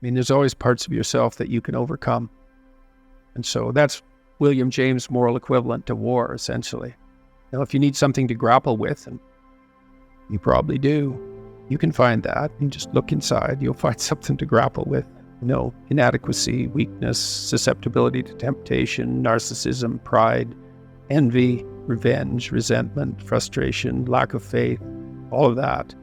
mean, there's always parts of yourself that you can overcome. And so that's William James' moral equivalent to war, essentially. Now, if you need something to grapple with, and you probably do, you can find that. You just look inside, you'll find something to grapple with. Inadequacy, weakness, susceptibility to temptation, narcissism, pride, envy, revenge, resentment, frustration, lack of faith, all of that.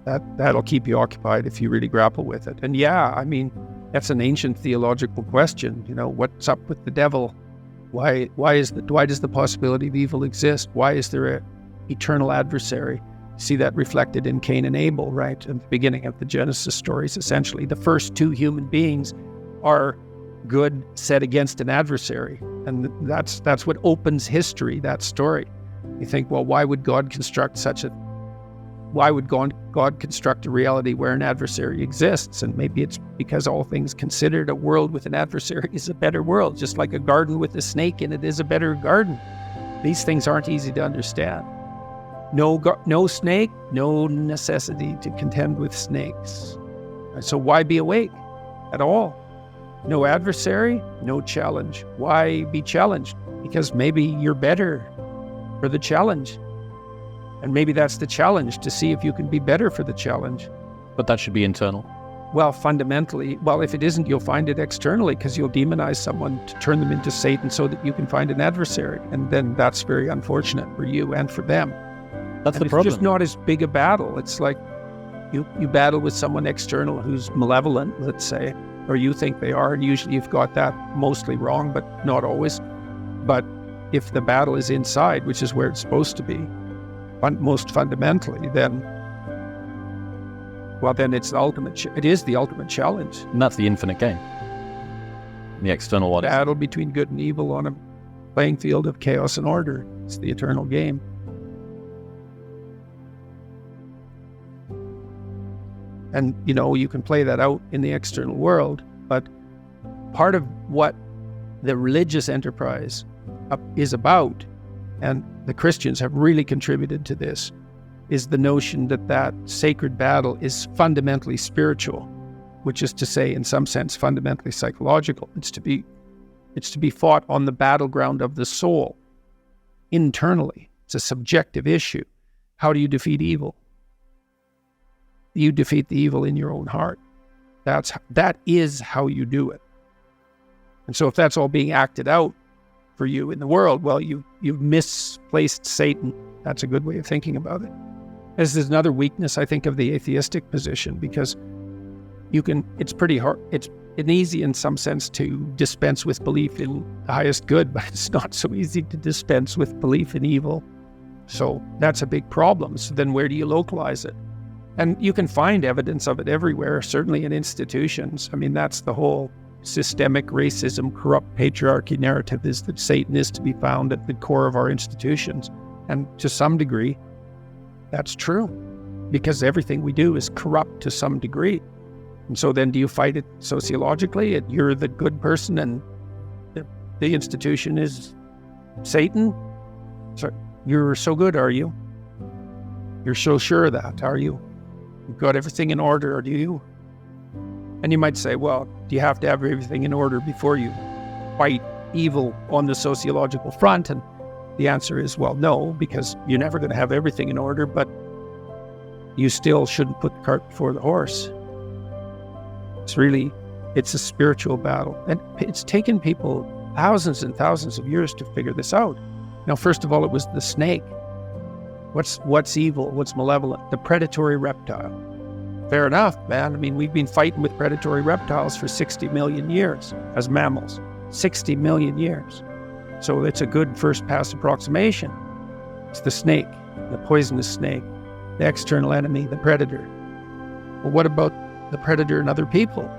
That'll keep you occupied if you really grapple with it. And yeah, I mean, that's an ancient theological question. What's up with the devil? Why does the possibility of evil exist? Why is there an eternal adversary? See that reflected in Cain and Abel, right? At the beginning of the Genesis stories, essentially. The first two human beings are good set against an adversary. And that's what opens history, that story. You think, well, why would God construct a reality where an adversary exists? And maybe it's because all things considered, a world with an adversary is a better world, just like a garden with a snake in it is a better garden. These things aren't easy to understand. No snake, no necessity to contend with snakes. So why be awake at all? No adversary, no challenge. Why be challenged? Because maybe you're better for the challenge. And maybe that's the challenge, to see if you can be better for the challenge. But that should be internal. Well, fundamentally, if it isn't, you'll find it externally, because you'll demonize someone to turn them into Satan so that you can find an adversary. And then that's very unfortunate for you and for them. That's the problem. It's just not as big a battle. It's like you battle with someone external who's malevolent, let's say, or you think they are, and usually you've got that mostly wrong, but not always. But if the battle is inside, which is where it's supposed to be, most fundamentally, then it's the ultimate. It is the ultimate challenge. And that's the infinite game. The external one. Battle between good and evil on a playing field of chaos and order. It's the eternal game. And, you can play that out in the external world, but part of what the religious enterprise is about, and the Christians have really contributed to this, is the notion that sacred battle is fundamentally spiritual, which is to say, in some sense, fundamentally psychological. It's to be fought on the battleground of the soul, internally. It's a subjective issue. How do you defeat evil? You defeat the evil in your own heart. That is how you do it. And so if that's all being acted out for you in the world, well, you've misplaced Satan. That's a good way of thinking about it. This is another weakness, I think, of the atheistic position, because it's pretty hard. It's easy in some sense to dispense with belief in the highest good, but it's not so easy to dispense with belief in evil. So that's a big problem. So then where do you localize it? And you can find evidence of it everywhere, certainly in institutions. I mean, that's the whole systemic racism, corrupt patriarchy narrative, is that Satan is to be found at the core of our institutions. And to some degree, that's true, because everything we do is corrupt to some degree. And so then do you fight it sociologically? You're the good person and the institution is Satan? So you're so good, are you? You're so sure of that, are you? You've got everything in order, or do you? And you might say, well, do you have to have everything in order before you fight evil on the sociological front? And the answer is, well, no, because you're never going to have everything in order, but you still shouldn't put the cart before the horse. It's a spiritual battle. And it's taken people thousands and thousands of years to figure this out. Now, first of all, it was the snake. What's evil? What's malevolent? The predatory reptile. Fair enough, man. I mean, we've been fighting with predatory reptiles for 60 million years as mammals. 60 million years. So it's a good first pass approximation. It's the snake, the poisonous snake, the external enemy, the predator. Well, what about the predator and other people?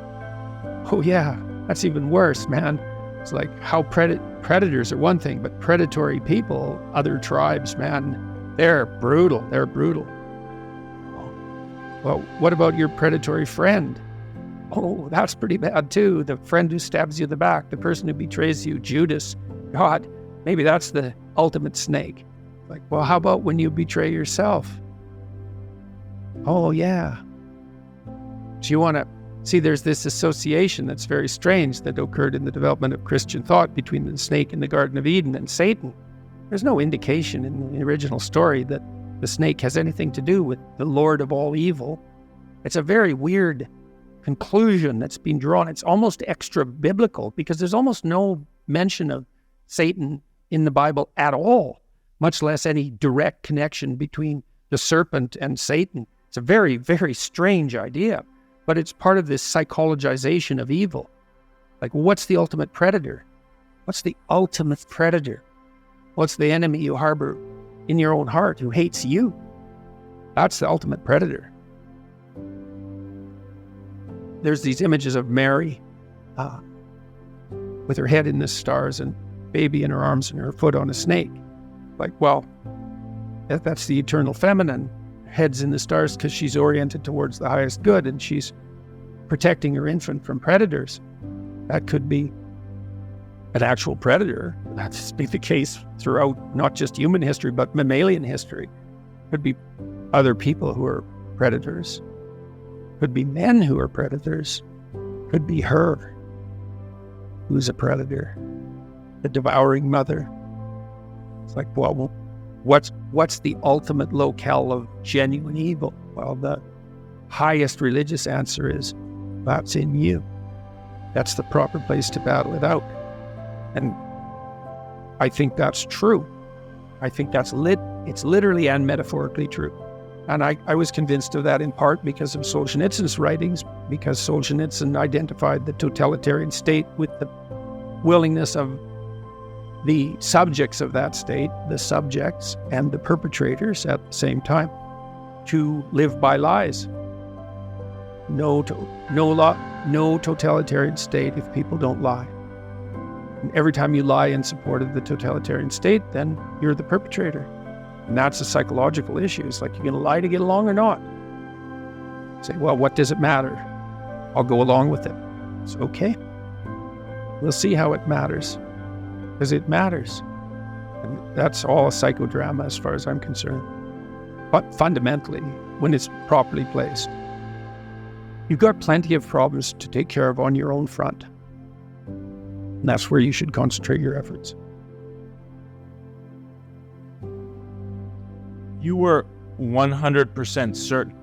Oh yeah, that's even worse, man. It's like how predators are one thing, but predatory people, other tribes, man, they're brutal. Well, what about your predatory friend? Oh, that's pretty bad too. The friend who stabs you in the back, the person who betrays you, Judas. God, maybe that's the ultimate snake. Like, well, how about when you betray yourself? Oh, yeah. So you want to See, there's this association that's very strange that occurred in the development of Christian thought between the snake in the Garden of Eden and Satan. There's no indication in the original story that the snake has anything to do with the Lord of all evil. It's a very weird conclusion that's been drawn. It's almost extra biblical because there's almost no mention of Satan in the Bible at all, much less any direct connection between the serpent and Satan. It's a very, very strange idea, but it's part of this psychologization of evil. Like, what's the ultimate predator? What's the ultimate predator? What's the enemy you harbor in your own heart who hates you? That's the ultimate predator. There's these images of Mary with her head in the stars and baby in her arms and her foot on a snake. Like, well, that's the eternal feminine. Head's in the stars because she's oriented towards the highest good and she's protecting her infant from predators. That could be an actual predator. That's be the case throughout not just human history, but mammalian history. Could be other people who are predators. Could be men who are predators. Could be her who's a predator. The devouring mother. It's like, well, what's the ultimate locale of genuine evil? Well, the highest religious answer is, that's in you. That's the proper place to battle it out. And I think that's true. I think it's literally and metaphorically true. And I was convinced of that in part because of Solzhenitsyn's writings, because Solzhenitsyn identified the totalitarian state with the willingness of the subjects of that state, the subjects and the perpetrators at the same time, to live by lies. No totalitarian state if people don't lie. And every time you lie in support of the totalitarian state, then you're the perpetrator. And that's a psychological issue. It's like, you're going to lie to get along or not? Say, well, what does it matter? I'll go along with it. It's okay. We'll see how it matters. Because it matters. And that's all a psychodrama as far as I'm concerned. But fundamentally, when it's properly placed, you've got plenty of problems to take care of on your own front. And that's where you should concentrate your efforts. You were 100% certain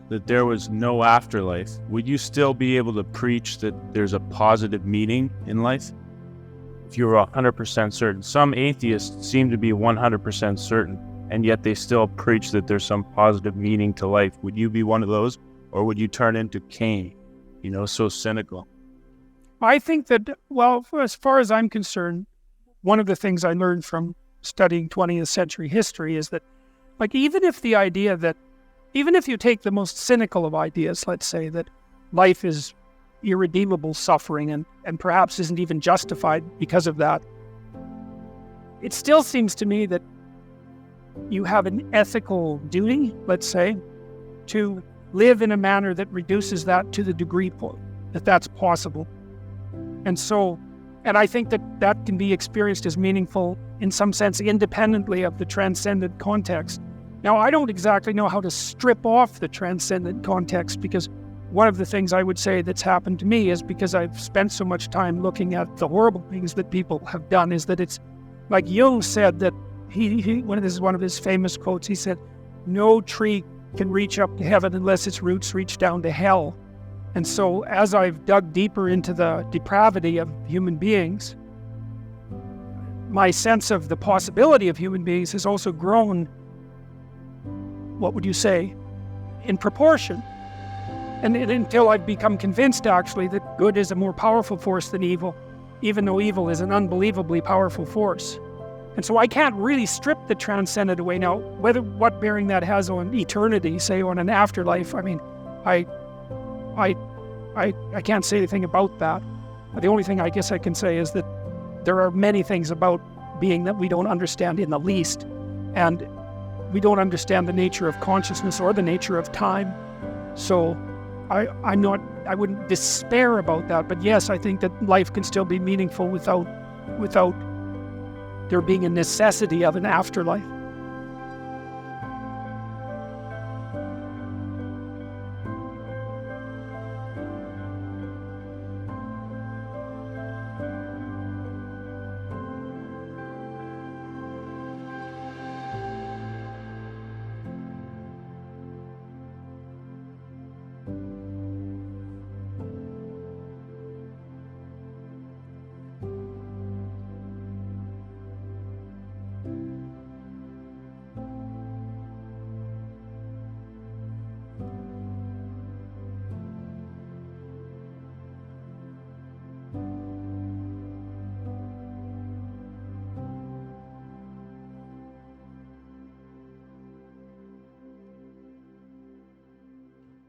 that there was no afterlife. Would you still be able to preach that there's a positive meaning in life? If you were 100% certain. Some atheists seem to be 100% certain, and yet they still preach that there's some positive meaning to life. Would you be one of those? Or would you turn into Cain, so cynical? I think that, well, as far as I'm concerned, one of the things I learned from studying 20th century history is that, like, even if you take the most cynical of ideas, let's say that life is irredeemable suffering and perhaps isn't even justified because of that, it still seems to me that you have an ethical duty, let's say, to live in a manner that reduces that to the degree that that's possible. And I think that can be experienced as meaningful in some sense independently of the transcendent context. Now, I don't exactly know how to strip off the transcendent context, because one of the things I would say that's happened to me is because I've spent so much time looking at the horrible things that people have done, is that it's like Jung said that this is one of his famous quotes. He said, no tree can reach up to heaven unless its roots reach down to hell. And so as I've dug deeper into the depravity of human beings, my sense of the possibility of human beings has also grown, what would you say, in proportion. And until I've become convinced, actually, that good is a more powerful force than evil, even though evil is an unbelievably powerful force. And so I can't really strip the transcendent away. Now, what bearing that has on eternity, say on an afterlife, I mean, I can't say anything about that. The only thing I guess I can say is that there are many things about being that we don't understand in the least. And we don't understand the nature of consciousness or the nature of time. So I wouldn't despair about that. But yes, I think that life can still be meaningful without there being a necessity of an afterlife.